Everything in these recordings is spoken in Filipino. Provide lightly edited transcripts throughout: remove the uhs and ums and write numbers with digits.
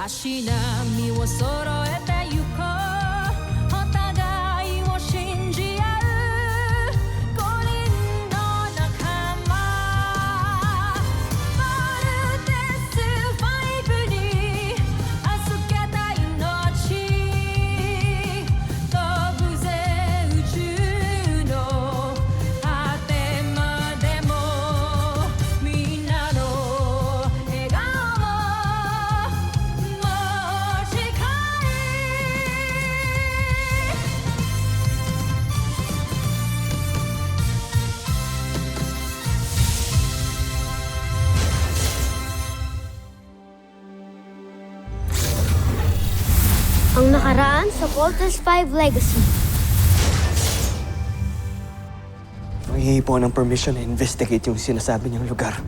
しなみを揃えてゆこうお互いを信じ合う五人の仲間まるでスファイブに預けた命飛ぶぜ宇宙の果てまでもみんなの笑顔も持ち帰Ang nakaraan sa Voltes 5 Legacy. Manghihingi po ng permission na investigate yung sinasabi niyang lugar.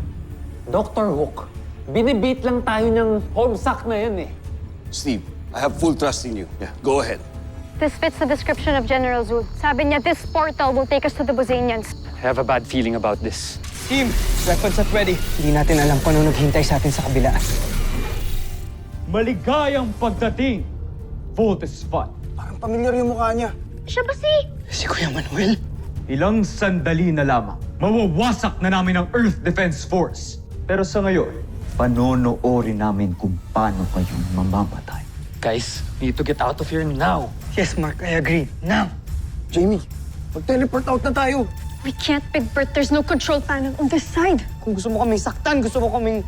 Dr. Hook, binibit lang tayo ng homesuck na yan eh. Steve, I have full trust in you. Yeah, go ahead. This fits the description of General Zod. Sabi niya, this portal will take us to the Bozanians. I have a bad feeling about this. Team, weapons at ready. Hindi natin alam kung ano naghihintay sa atin sa kabila. Maligayang pagdating, Voltes 5. Parang pamilyar yung mukha niya. Siya ba si... Si Kuya Manuel. Ilang sandali na lamang, mawawasak na namin ang Earth Defense Force. Pero sa ngayon, panonoorin namin kung paano kayong mamamatay. Guys, we need to get out of here now. Yes, Mark, I agree. Now! Jamie, mag-teleport out na tayo. We can't, Big Bert. There's no control panel on this side. Kung gusto mo kaming saktan, gusto mo kaming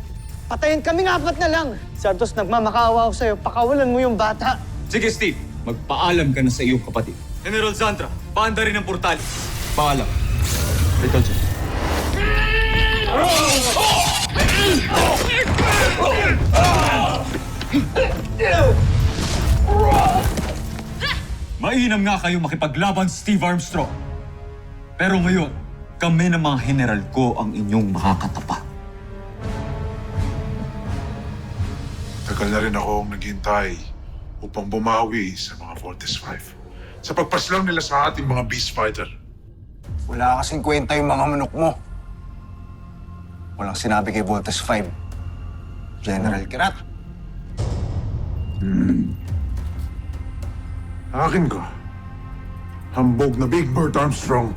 patayin, kaming apat na lang. Santos, nagmamakaawa ako sa'yo. Pakawalan mo yung bata. Sige, Steve. Magpaalam ka na sa iyong kapatid. General Zantra, paanda rin ang portalis. Paalam. Ito, Jim. Mainam nga kayo makipaglaban, Steve Armstrong. Pero ngayon, kami ng mga general ko ang inyong makakatapat. Tagal na rin akong naghintay upang bumawi sa mga Voltes 5. Sa pagpaslang nila sa ating mga beast fighter. Wala kasing kwenta yung mga manok mo. Walang sinabi kay Voltes 5. General Kirat. Akin ka. Hambog na Big Bird Armstrong.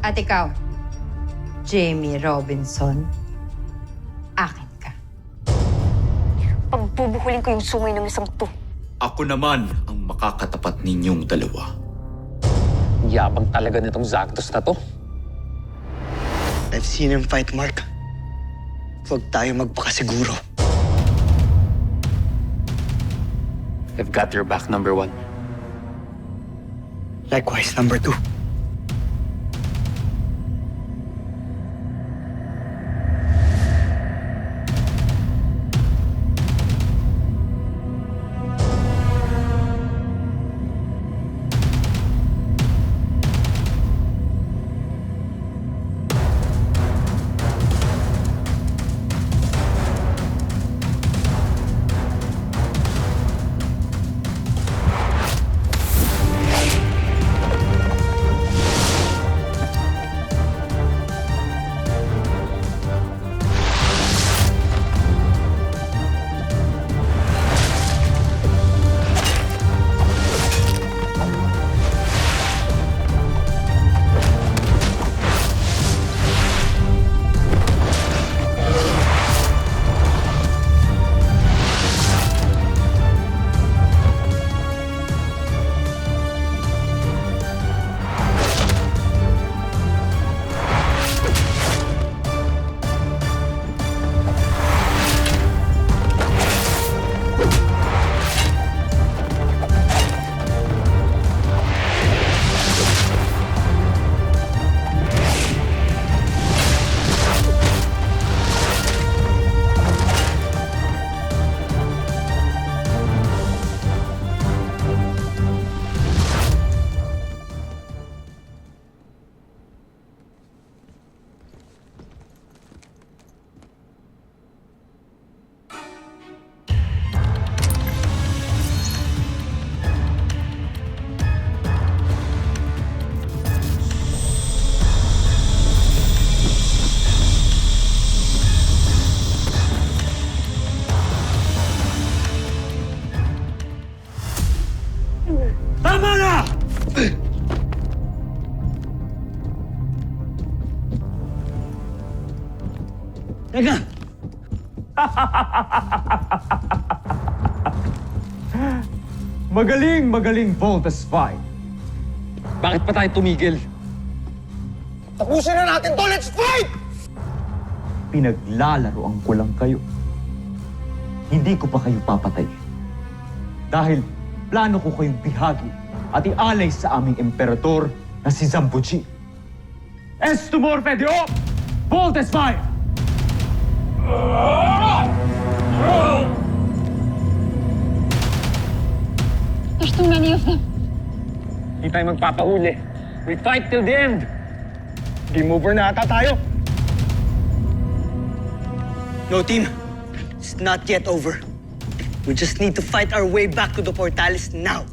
At ikaw, Jamie Robinson, akin ka. Pagbubuhulin ko yung sungay ng isang to. Ako naman ang makakatapat ninyong dalawa. Yabang talaga nitong Zactus na to. I've seen him fight, Mark. Huwag tayo magpakasiguro. I've got your back, number 1. Likewise, number 2. Teka! Magaling Voltes 5. Bakit pa tayo tumigil? Tapusin na natin to! Let's fight! Pinaglalaroan ko lang kayo. Hindi ko pa kayo papatay. Dahil plano ko kayong bihagi at ialay sa aming emperador na si Zambuji. Estumor Fedeo! Voltes 5! There's too many of them. Hindi tayo magpapahuli. We fight till the end. Game over na ata tayo. No, team. It's not yet over. We just need to fight our way back to the Portales now.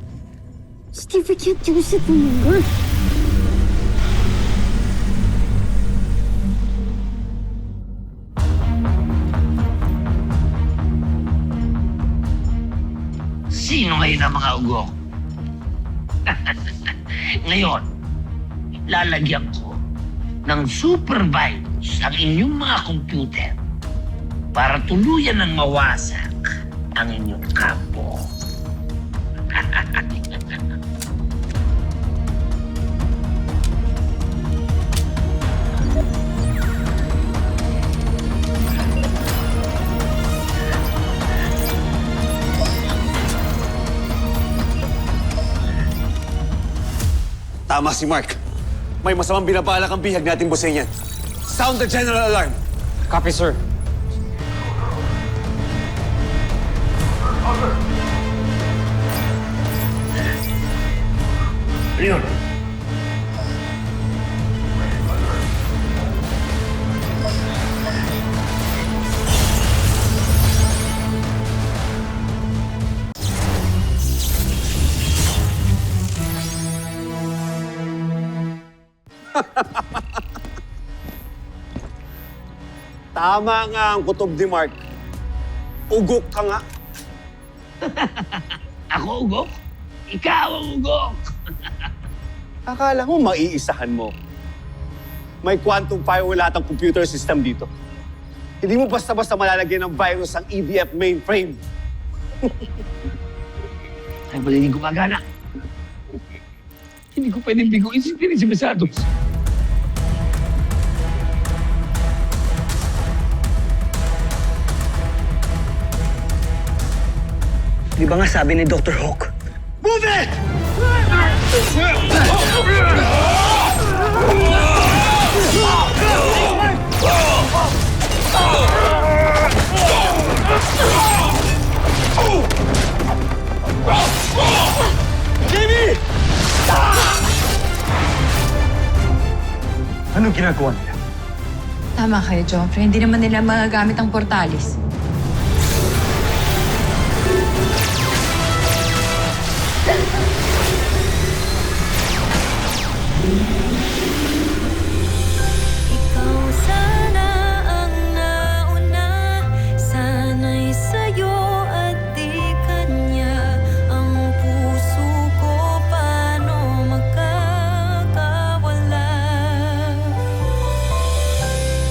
Steve, we can't use it anymore. Sino ngayon ang mga ugok? Ngayon, lalagyan ko ng supervise ang inyong mga computer para tuluyan ng mawasak ang inyong kampo. Tama si Mark. May masamang binabalak ang bihag natin Busenyan. Sound the general alarm. Copy, sir. Yun. Tama nga ang kutob ni Mark. Ugok ka nga. Ako ugok? Ikaw ang ugok! Akala mo maiisahan mo. May quantum firewall lahat ang computer system dito. Hindi mo basta-basta malalagyan ng virus ang EDF mainframe. Ay, pala hindi gumagana. Hindi ko pwedeng biguin si Teresa Besados. Di ba nga sabi ni Dr. Hawk? Move it! Jamie! Anong ginagawa nila? Tama kayo, Joffrey. Hindi naman nila magagamit ang Portales. Ikaw sana ang nauna, sana'y sa'yo at di kanya. Ang puso ko paano magkakawala?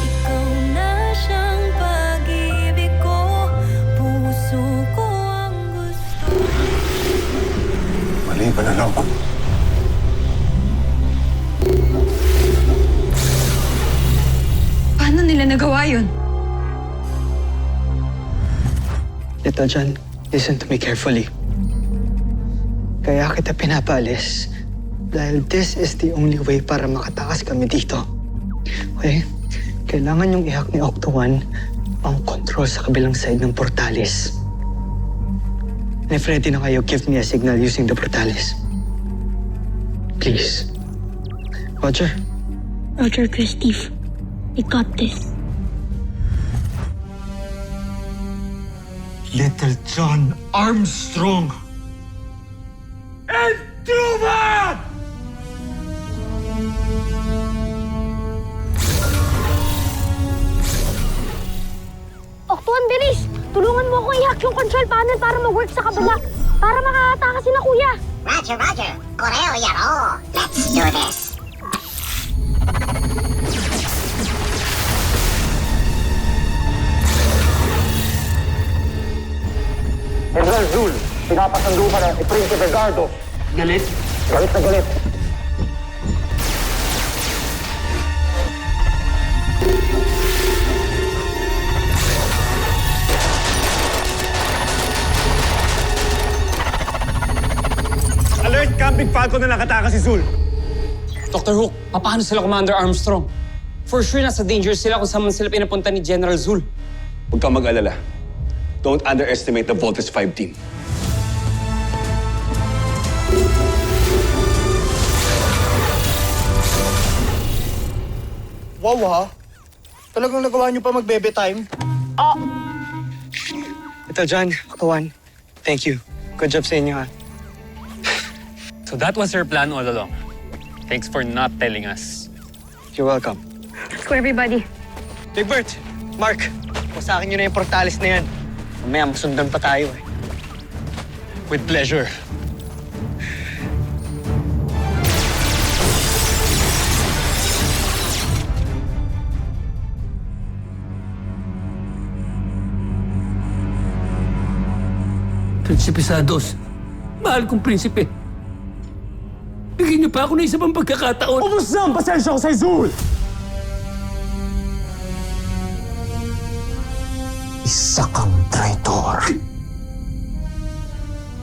Ikaw na siyang pag-ibig ko, puso ko ang gusto. Mali ba na lang? Paano nila nagawa yun? Little John, listen to me carefully. Kaya kita pinapaalis dahil this is the only way para makatakas kami dito. Okay? Kailangan yung ihack ni Octo One ang control sa kabilang side ng Portales. And if ready na kayo, give me a signal using the Portales. Please. Roger? Roger, Steve. We got this. Little John Armstrong and Truman! Octuan, bilis! Tulungan mo ako i-hack yung control panel para mag-work sa kabila. Para makakatakas na kuya. Roger, Roger. Koreo yaro. Let's do this. Manduka na si Prinsipe Gardo. Galit? Galit na galit. Alert! Camping Falcon na nakatakas si Zul. Dr. Hook, paano sila Commander Armstrong? For sure, nasa danger sila kung saan man sila pinapunta ni General Zul. Huwag kang mag-alala. Don't underestimate the Voltes 5 team. Wow ha? Talagang nagawa niyo pa mag-bebe time? Ito, John, Kawan. Thank you. Good job sa inyo, ha? So that was your plan all along. Thanks for not telling us. You're welcome. Let's go, everybody. Big Bert, Mark, sa akin yun na yung portalis na yan. Mamaya, masundan pa tayo, eh. With pleasure. Prinsipe Santos, mahal kong prinsipe. Bigyan niyo pa ako ng isa pang pagkakataon. Ubus na ang pasensya ko sa Zul! Isa kang traitor.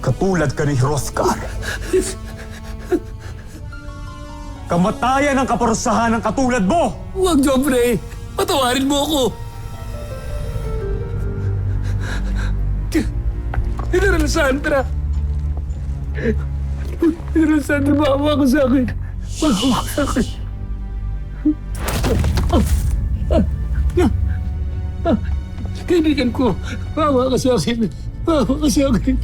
Katulad ka ni Hrothgar. Kamatayan ang kaparusahan ng katulad mo! Huwag, Joffrey. Patawarin mo ako. General Sandra. General Sandra, maawa ka sa akin. Maawa ka sa akin. Kaibigan ko, maawa ka sa akin. Maawa ka sa akin.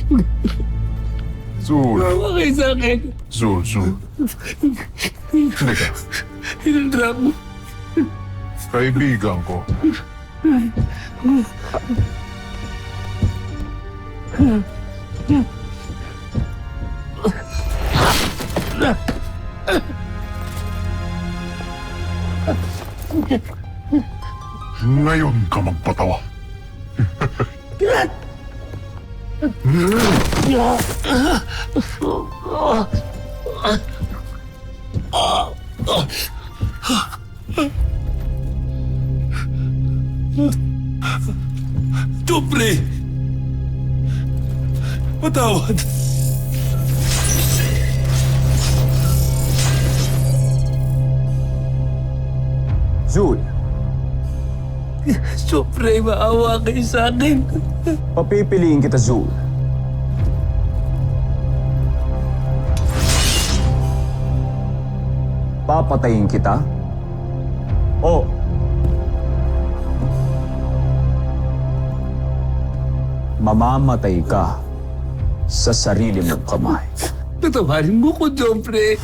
Zul. Maawa kayo sa akin. Zul. Halika. Hinandra mo. Kaibigan ko. Ngayon ka magpatawa. Joffrey! Patawad! Zul, Joffrey, maawa kayo sa akin. papipiliin kita, Zul. Papatayin kita? O mamamatay ka sa sarili mong kamay. Patawarin mo ko, Joffrey.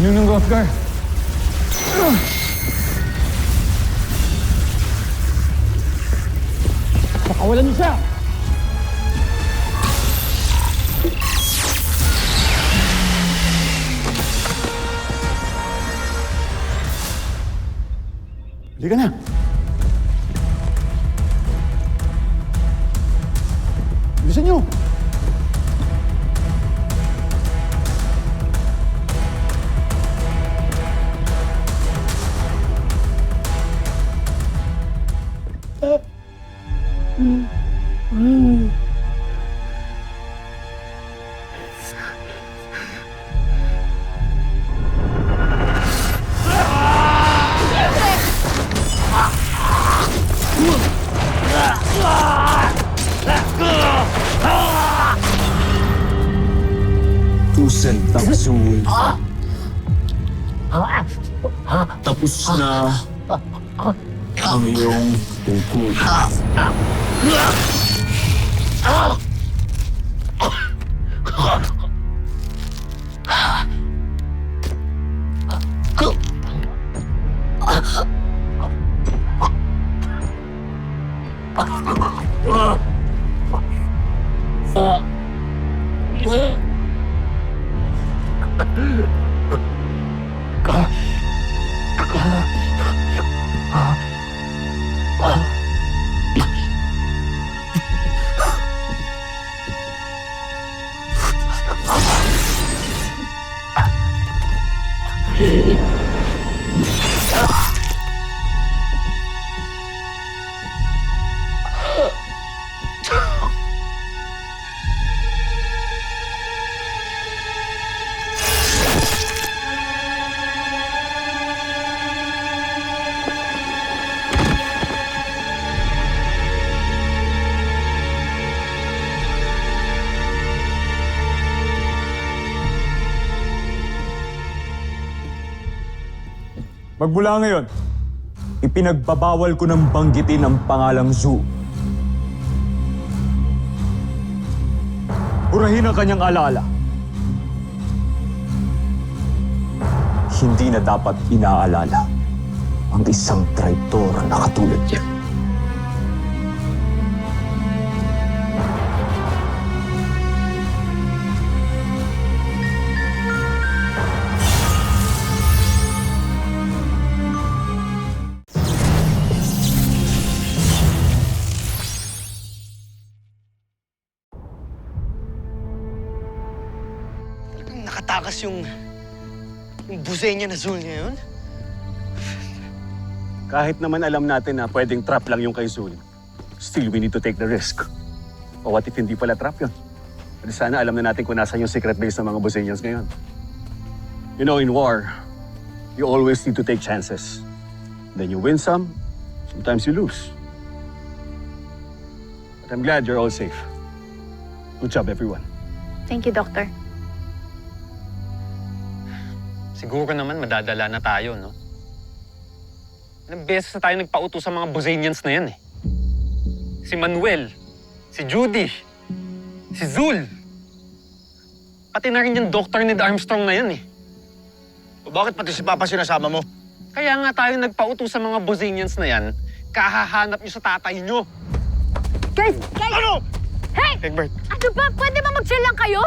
Yun ng Hrothgar. Pakawalan niyo siya! Halika na. Bilisan niyo. Sentang Zoo. Tapos na ang iyong tungkol. Magmula ngayon, ipinagbabawal ko ng banggitin ang pangalang Zoo. Burahin ang kanyang alaala. Hindi na dapat inaalala ang isang traitor na katulad niya. Talagang nakatakas yung buzay niya na Zul ngayon. Kahit naman alam natin na pwedeng trap lang yung kay Zul, still we need to take the risk. O what if hindi pala trap yun? Pero sana alam na natin kung nasan yung secret base ng mga Buzenians ngayon. You know, in war, you always need to take chances. Then you win some, sometimes you lose. But I'm glad you're all safe. Good job, everyone. Thank you, Doctor. Siguro naman madadala na tayo, no? Ilang beses na tayo nagpauto sa mga Buzenians na yan, eh. Si Manuel, si Judy, si Zul. Pati na rin yung Dr. Ned Armstrong na yan, eh. O bakit pati si Papa sinasama mo? Kaya nga tayo nagpauto sa mga Buzenians na yan, kahahanap nyo sa tatay nyo. Guys! Ano? Hey! Egbert. Ano ba? Pwede ba mag-chill lang kayo?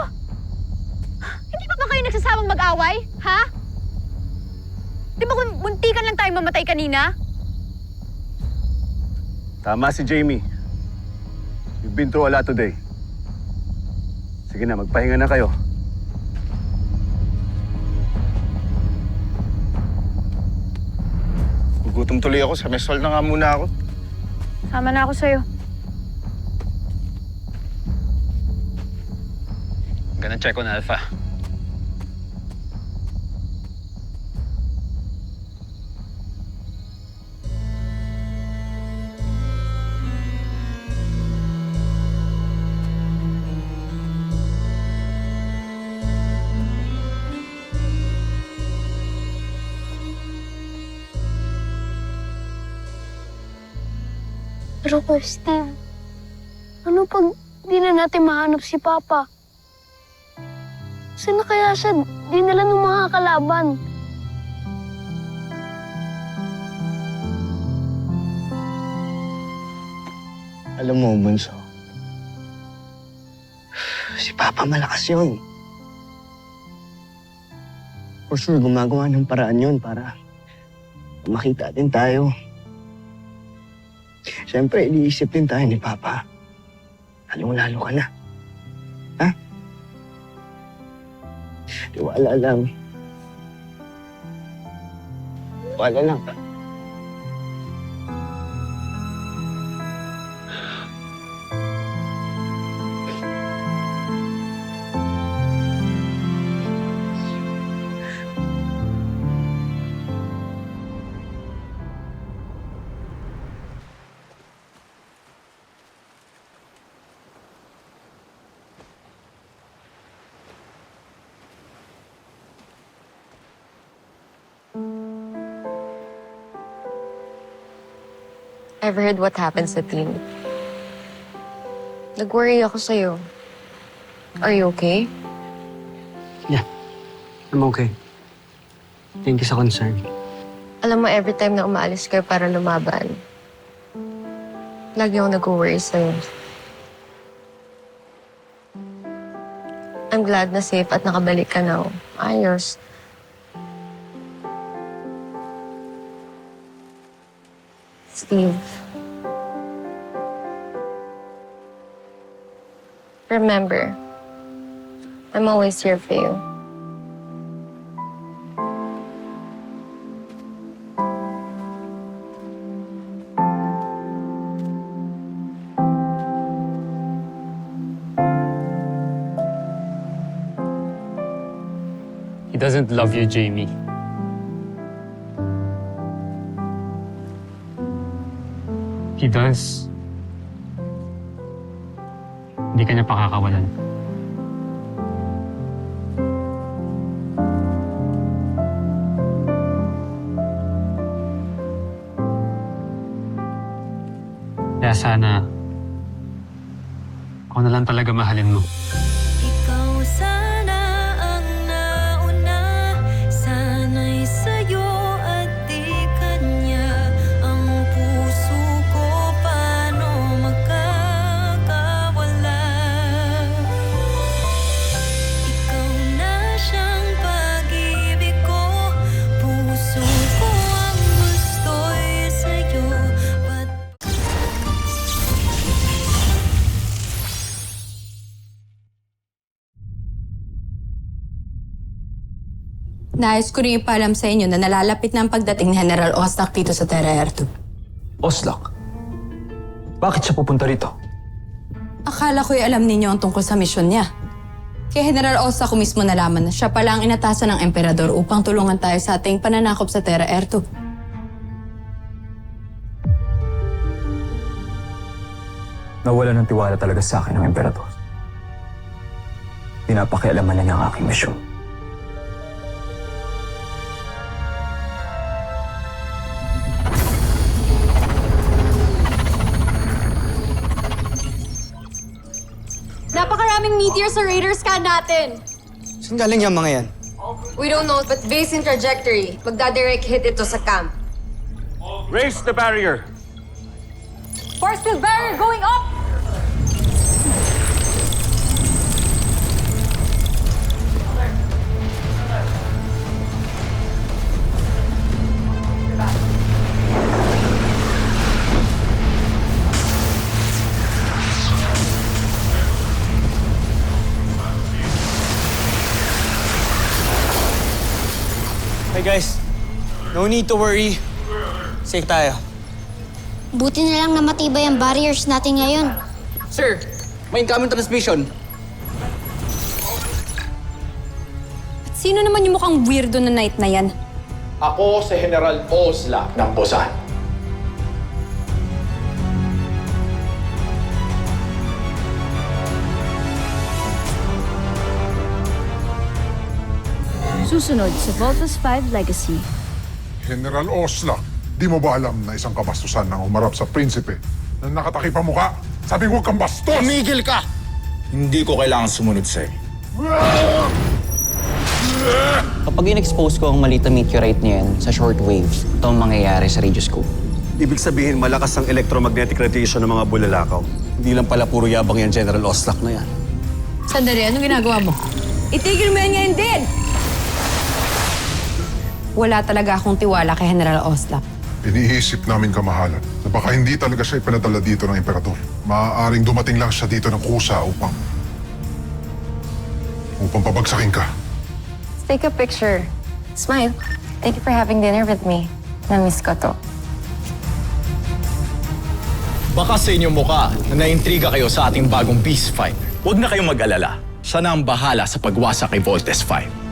Hindi pa ba kayo nagsasawang mag-away? Ha? Di ba kung muntikan lang tayo mamatay kanina? Tama si Jamie. You've been through a lot today. Sige na, magpahinga na kayo. Gugutom tuloy ako. Sa mesol na nga muna ako. Sama na ako sa'yo. Gonna check on Alpha. Pero Steve, ano pag di na natin mahanap si Papa? Saan na kaya siya dinala ng mga kalaban? Alam mo, Bunso, si Papa malakas yun. For sure, gumagawa ng paraan yun para makita din tayo. Siyempre, iniisip din tayo ni Papa. Lalong-lalo ka na. Ha? Tiwala lang. Tiwala lang. I've heard what happened sa team. Nag-worry ako sa'yo. Are you okay? Yeah, I'm okay. Thank you sa concern. Alam mo, every time na umaalis kayo para lumaban, lagi akong nag-worry sa'yo. I'm glad na safe at nakabalik ka na. Ayos. Steve. Remember, I'm always here for you. He doesn't love you, Jamie. He does. Hindi ka niya pakakawalan. Kaya sana, ako na lang talaga mahalin mo. Ikaw sana ang nauna, sana'y sa'yo at di kanya. Ang puso ko paano magkakawala? Ikaw na siyang pag-ibig ko, puso ko ang gusto'y sa'yo. Nais ko rin ipaalam sa inyo na nalalapit na ang pagdating ni General Oslak dito sa Terra Air 2. Oslak? Bakit siya pupunta rito? Akala ko'y alam ninyo ang tungkol sa misyon niya. Kaya General Oslak ko mismo nalaman na siya pala ang inatasan ng Emperador upang tulungan tayo sa ating pananakop sa Terra Air 2. Nawala ng tiwala talaga sa akin ng Emperador. Pinapakialaman na niya ang aking misyon. Napakaraming meteor sa radar scan natin. Saan galing yung mga yan? We don't know, but based in trajectory, magdadirect hit ito sa camp. Raise the barrier! Force field barrier going up! Hey guys, no need to worry. Safe tayo. Buti na lang na matibay ang barriers natin ngayon. Sir, may incoming transmission. Sino naman yung mukhang weirdo na night na yan? Ako si General Oslak ng Busan. Susunod sa Voltes 5 Legacy. General Oslak, di mo ba alam na isang kabastusan ang umarap sa prinsipe na nakatakip ang muka? Sabi ko, huwag kang bastos! Tumigil ka! Hindi ko kailangan sumunod sa'yo. Kapag in-expose ko ang maliit na meteorite niyan sa shortwave, ito ang mangyayari sa radioscope. Ibig sabihin, malakas ang electromagnetic radiation ng mga bulalakaw. Hindi lang pala puro yabang yan, General Oslak na yan. Sandali, anong ginagawa mo? Itigil mo yan ngayon din! Wala talaga akong tiwala kay General Oslak. Iniisip namin kamahalan na baka hindi talaga siya ipanadala dito ng Emperador. Maaaring dumating lang siya dito ng kusa upang pabagsakin ka. Let's take a picture. Smile. Thank you for having dinner with me. Na-miss ko to. Baka sa inyong muka na naintriga kayo sa ating bagong beast fighter. Huwag na kayong mag-alala. Siya na ang bahala sa pagwasak kay Voltes 5.